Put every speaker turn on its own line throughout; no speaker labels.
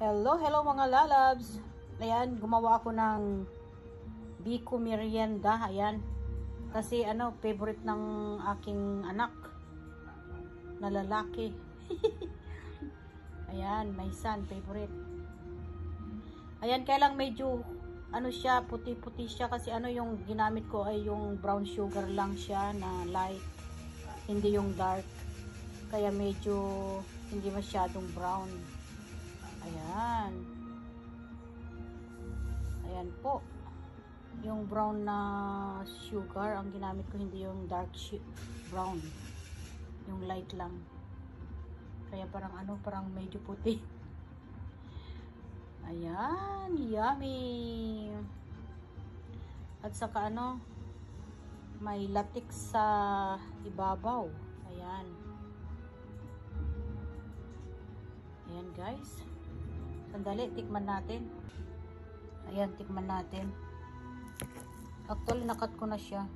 Hello mga lalabs. Ayan, gumawa ako ng Biko Merienda. Ayan. Kasi favorite ng aking anak na lalaki. Ayan, my son, favorite. Ayan, kaya lang medyo siya, puti-puti siya kasi yung ginamit ko ay yung brown sugar lang siya na light. Hindi yung dark. Kaya medyo hindi masyadong brown. Ayan. Ayan po. Yung brown na sugar ang ginamit ko, hindi yung dark brown. Yung light lang. Kaya parang parang medyo puti. Ayan, yummy. At saka may latex sa ibabaw. Ayan. Ayan guys. Sandali, tikman natin. Ayan, tikman natin. Actually, nakat ko na siya.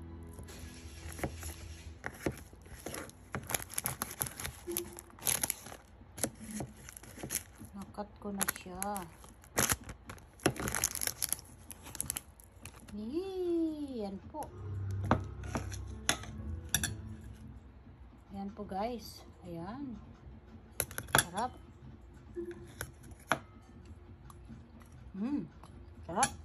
Nakat ko na siya. Yan po. Ayan po guys. Ayan. Sarap. Sarap.